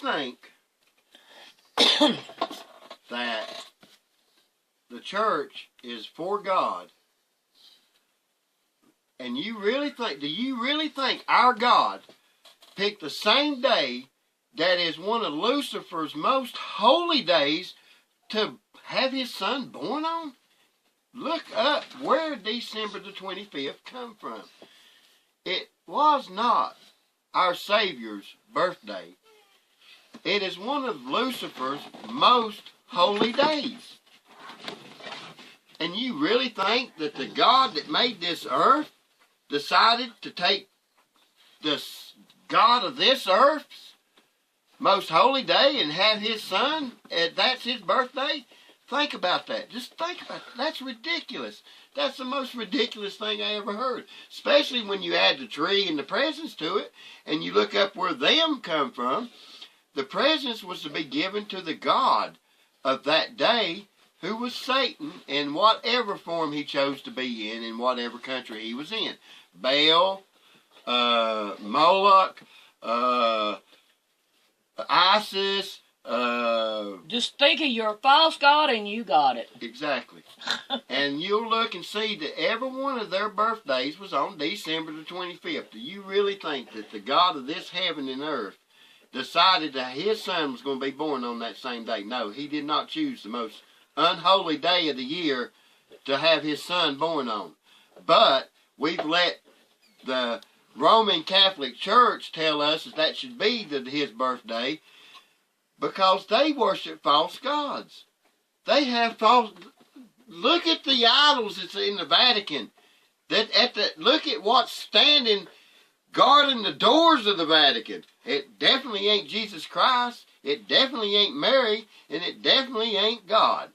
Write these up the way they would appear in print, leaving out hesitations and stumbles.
think that the church is for God, and do you really think our God picked the same day that is one of Lucifer's most holy days to have his son born on? Look up where December the 25th come from. It was not our Savior's birthday. It is one of Lucifer's most holy days. And you really think that the God that made this earth decided to take the God of this earth's most holy day and have his son, and that's his birthday? Think about that. Just think about that. That's ridiculous. That's the most ridiculous thing I ever heard. Especially when you add the tree and the presents to it, and you look up where them come from. The presents was to be given to the God of that day, who was Satan, in whatever form he chose to be in whatever country he was in. Baal, Moloch, ISIS. Just think of your false god and you got it. Exactly. And you'll look and see that every one of their birthdays was on December the 25th. Do you really think that the God of this heaven and earth decided that his son was going to be born on that same day? No, he did not choose the most unholy day of the year to have his son born on. But we've let the Roman Catholic Church tell us that should be his birthday, because they worship false gods. They have false. Look at the idols that's in the Vatican. Look at what's standing guarding the doors of the Vatican. It definitely ain't Jesus Christ. It definitely ain't Mary, and it definitely ain't God.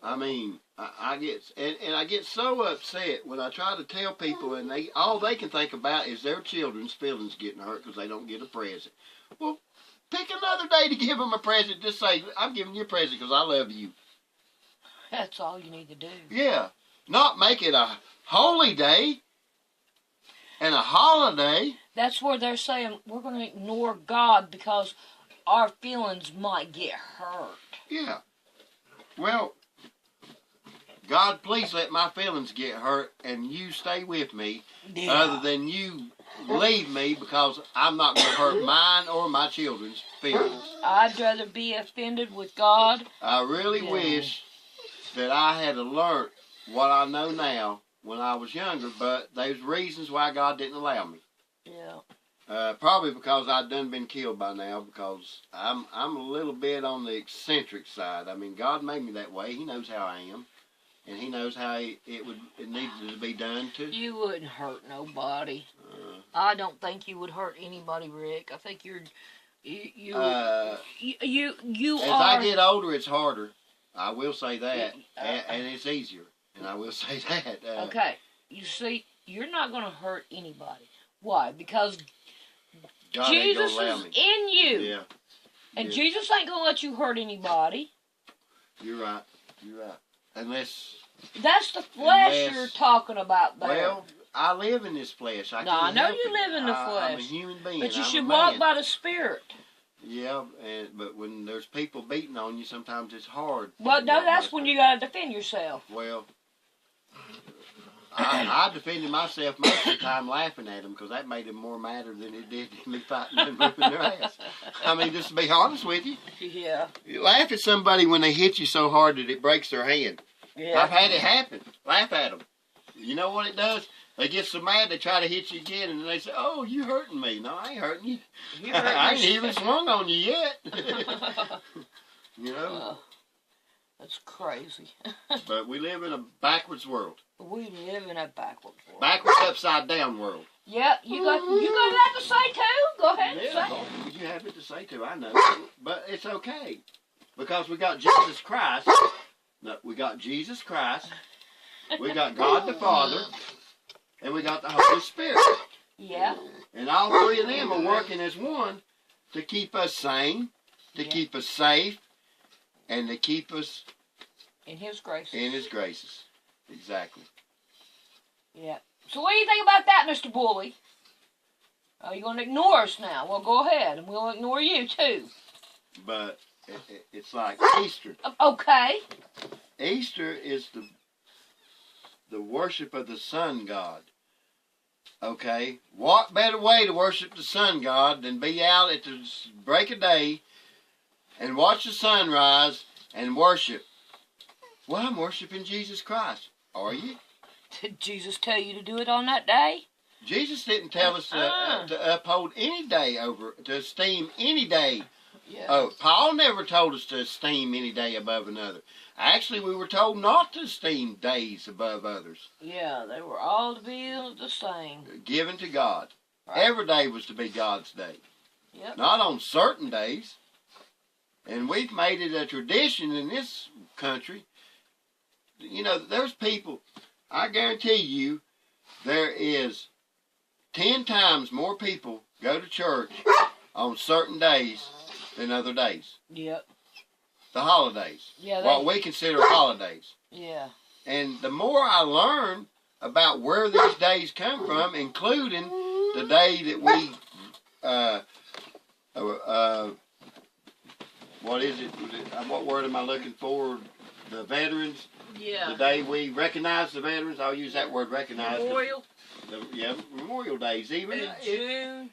I mean, I get so upset when I try to tell people, and all they can think about is their children's feelings getting hurt because they don't get a present. Well, pick another day to give them a present. Just say, I'm giving you a present because I love you. That's all you need to do. Yeah. Not make it a holy day and a holiday. That's where they're saying we're going to ignore God because our feelings might get hurt. Yeah. Well, God, please let my feelings get hurt and you stay with me, other than you leave me, because I'm not going to hurt mine or my children's feelings. I'd rather be offended with God. I really wish that I had learned what I know now when I was younger, but there's reasons why God didn't allow me. Yeah. Probably because I'd done been killed by now, because I'm a little bit on the eccentric side. I mean, God made me that way. He knows how I am. And he knows how it needed to be done too. You wouldn't hurt nobody. I don't think you would hurt anybody, Rick. I think you as I get older, it's harder. I will say that, and it's easier. And I will say that. Okay, you see, you're not going to hurt anybody. Why? Because God Jesus is in you. Yeah. And Jesus ain't going to let you hurt anybody. You're right. You're right. That's the flesh you're talking about there. Well, I live in this flesh. I know you live in the flesh. I'm a human being. But you should walk by the Spirit. Yeah, but when there's people beating on you, sometimes it's hard. Well, no, that's when you got to defend yourself. Well, I defended myself most of the time laughing at them, because that made them more madder than it did me fighting and whipping their ass. I mean, just to be honest with you. Yeah. You laugh at somebody when they hit you so hard that it breaks their hand. Yeah. I've had it happen. Laugh at them. You know what it does? They get so mad they try to hit you again, and then they say, "Oh, you hurting me." No, I ain't hurting you. I ain't even swung on you yet. You know? That's crazy. But we live in a backwards world. We live in a backwards world. Backwards, upside down world. Yeah, you got that to say too? Go ahead and say it. You have it to say too, I know. But it's okay. Because we got Jesus Christ. No, we got Jesus Christ. We got God the Father. And we got the Holy Spirit. Yeah. And all three of them are working as one to keep us sane, to keep us safe, and to keep us in His graces. In His graces. Exactly. Yeah. So what do you think about that, Mr. Bully? Oh, you're going to ignore us now? Well, go ahead, and we'll ignore you too. But it's like Easter. Okay. Easter is the worship of the sun god. Okay? What better way to worship the sun god than be out at the break of day and watch the sunrise and worship? Well, I'm worshiping Jesus Christ. Are you? Did Jesus tell you to do it on that day? Jesus didn't tell us to uphold any day to esteem any day. Yeah. Oh, Paul never told us to esteem any day above another. Actually, we were told not to esteem days above others. Yeah, they were all to be the same. Given to God. Right. Every day was to be God's day. Yep. Not on certain days. And we've made it a tradition in this country. You know, there's people, I guarantee you, there is 10 times more people go to church on certain days than other days. Yep. The holidays. Yeah. What we consider holidays. Yeah. And the more I learn about where these days come from, including the day that we, what is it? What word am I looking for? The veterans. Yeah. The day we recognize the veterans. I'll use that word, recognize. Memorial. Memorial days, even. June.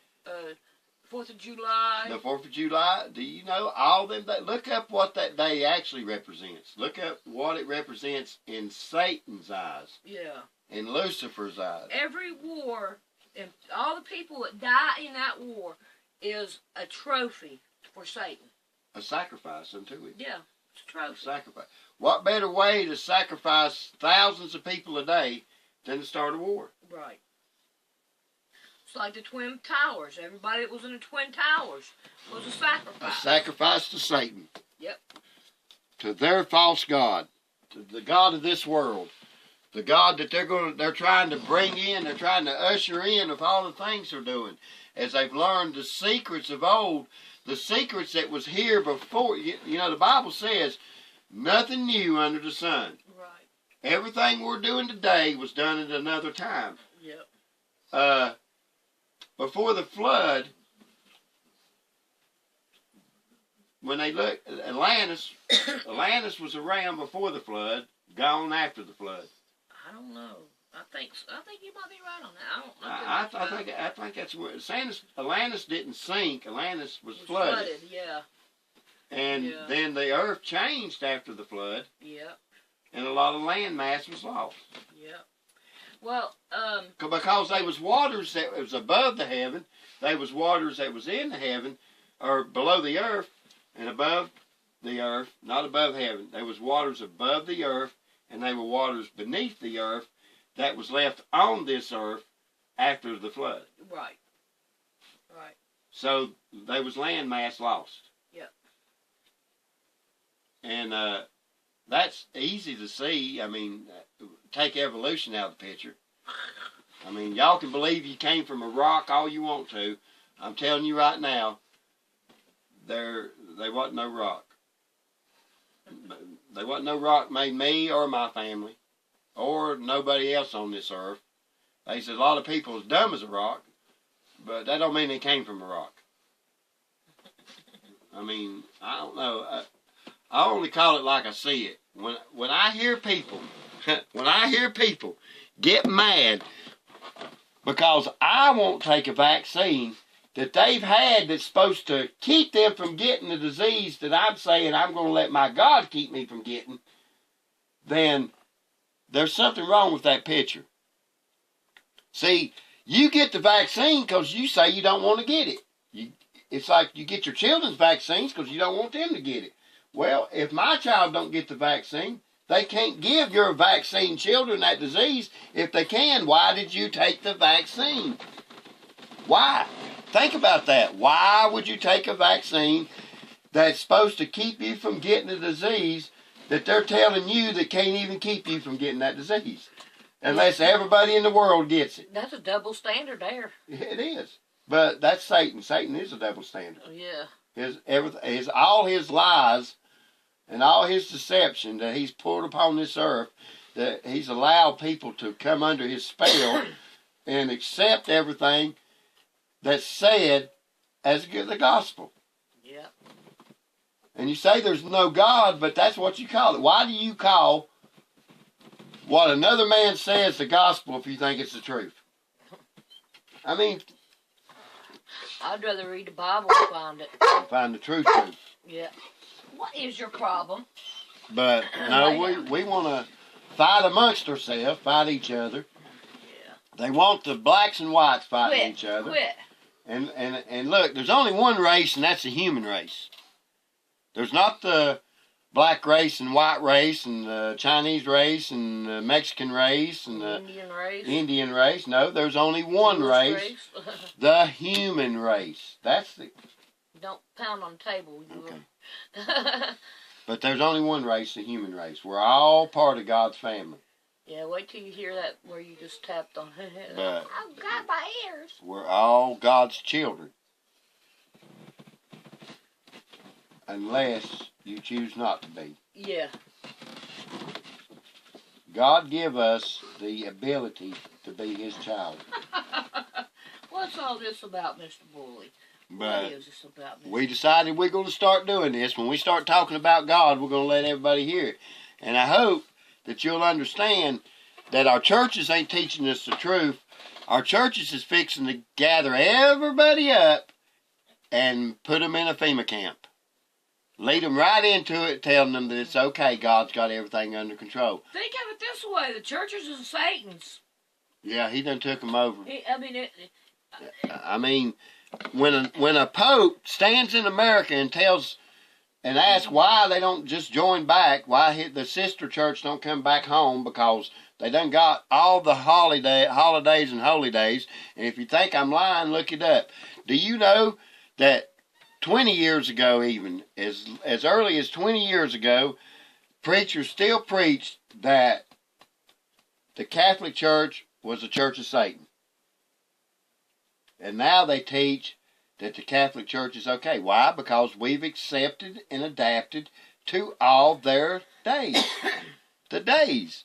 4th of July. The 4th of July. Do you know all them? Look up what that day actually represents. Look up what it represents in Satan's eyes. Yeah. In Lucifer's eyes. Every war, and all the people that die in that war, is a trophy for Satan. A sacrifice unto it. Yeah, it's a trophy. A sacrifice. What better way to sacrifice thousands of people a day than to start a war? Right. It's like the Twin Towers. Everybody that was in the Twin Towers was a sacrifice. A sacrifice to Satan. Yep. To their false god. To the god of this world. The god that they're trying to bring in, they're trying to usher in of all the things they're doing. As they've learned the secrets of old, the secrets that was here before. You know, the Bible says, nothing new under the sun. Right. Everything we're doing today was done at another time. Yep. Before the flood, when they look, Atlantis was around before the flood, gone after the flood. I don't know. I think you might be right on that. I think that's where Atlantis didn't sink. Atlantis was flooded. Yeah. And then the earth changed after the flood. Yep. And a lot of land mass was lost. Yep. Well, because they was waters that was above the heaven, they was waters that was in the heaven, or below the earth, and above the earth, not above heaven. There was waters above the earth, and they were waters beneath the earth that was left on this earth after the flood. Right. Right. So there was land mass lost. Yep. And that's easy to see. I mean, take evolution out of the picture. I mean, y'all can believe you came from a rock all you want to. I'm telling you right now, there wasn't no rock. There wasn't no rock made me or my family or nobody else on this earth. They said a lot of people is dumb as a rock, but that don't mean they came from a rock. I mean, I don't know. I only call it like I see it. When I hear people, get mad because I won't take a vaccine that they've had that's supposed to keep them from getting the disease that I'm saying I'm going to let my God keep me from getting, then there's something wrong with that picture. See, you get the vaccine because you say you don't want to get it. It's like you get your children's vaccines because you don't want them to get it. Well, if my child don't get the vaccine, they can't give your vaccine children that disease. If they can, why did you take the vaccine? Why? Think about that. Why would you take a vaccine that's supposed to keep you from getting a disease that they're telling you that can't even keep you from getting that disease? Unless everybody in the world gets it. That's a double standard there. It is. But that's Satan. Satan is a double standard. Yeah. All his lies and all his deception that he's poured upon this earth, that he's allowed people to come under his spell and accept everything that's said as the gospel. Yeah. And you say there's no God, but that's what you call it. Why do you call what another man says the gospel if you think it's the truth? I mean, I'd rather read the Bible and find it. find the truth. Yeah. What is your problem? But no, we want to fight amongst ourselves, fight each other. Yeah. They want the blacks and whites fighting each other. Quit. And look, there's only one race, and that's the human race. There's not the black race and white race and the Chinese race and the Mexican race and the Indian race. No, there's only one race. The human race. That's the... Don't pound on the table. Okay. But there's only one race, the human race. We're all part of God's family. Yeah, wait till you hear that where you just tapped on. But I've got my ears. we're all God's children. Unless you choose not to be. Yeah. God give us the ability to be His child. What's all this about, Mr. Bully? But what is this about, Mr. we decided we're going to start doing this. When we start talking about God, we're going to let everybody hear it. And I hope that you'll understand that our churches ain't teaching us the truth. Our churches is fixing to gather everybody up and put them in a FEMA camp. Lead them right into it, telling them that it's okay, God's got everything under control. Think of it this way, the churches are Satan's. Yeah, he done took them over. I mean, when a pope stands in America and tells and asks why they don't just join back, why the sister church don't come back home, because they done got all the holidays and holy days. And if you think I'm lying, look it up. Do you know that 20 years ago, even as early as 20 years ago, preachers still preached that the Catholic Church was the Church of Satan. And now they teach that the Catholic Church is okay. Why? Because we've accepted and adapted to all their days. The days.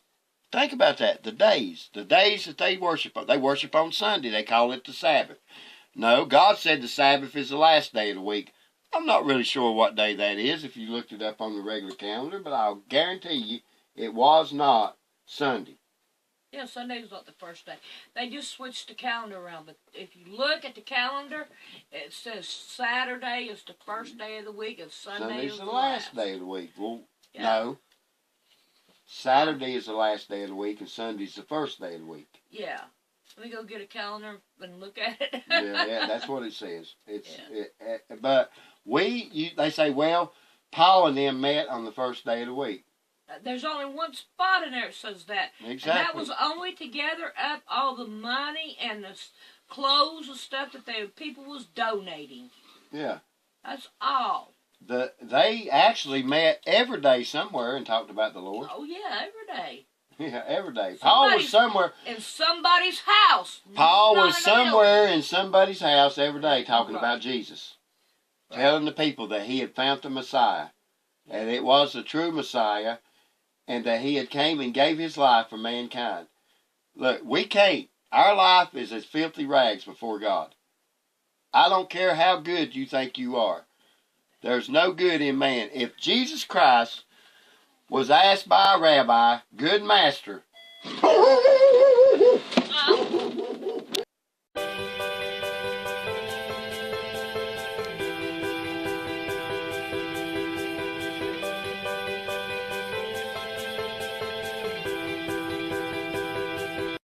Think about that. The days. The days that they worship on. They worship on Sunday. They call it the Sabbath. No, God said the Sabbath is the last day of the week. I'm not really sure what day that is if you looked it up on the regular calendar, but I'll guarantee you it was not Sunday. Yeah, Sunday was not the first day. They just switched the calendar around. But if you look at the calendar, it says Saturday is the first day of the week and Sunday is the last day of the week. Well, yeah. No. Saturday is the last day of the week and Sunday's the first day of the week. Yeah. Let me go get a calendar and look at it. yeah, that's what it says. But they say, well, Paul and them met on the first day of the week. There's only one spot in there that says that. Exactly. And that was only to gather up all the money and the clothes and stuff that people was donating. Yeah. That's all. They actually met every day somewhere and talked about the Lord. Oh, yeah, every day. Yeah, every day. Paul was somewhere. In somebody's house. Paul was somewhere in somebody's house every day talking about Jesus. Right. Telling the people that he had found the Messiah. And it was the true Messiah. And that he had came and gave his life for mankind. Look, we can't. Our life is as filthy rags before God. I don't care how good you think you are. There's no good in man. If Jesus Christ was asked by a rabbi, good master,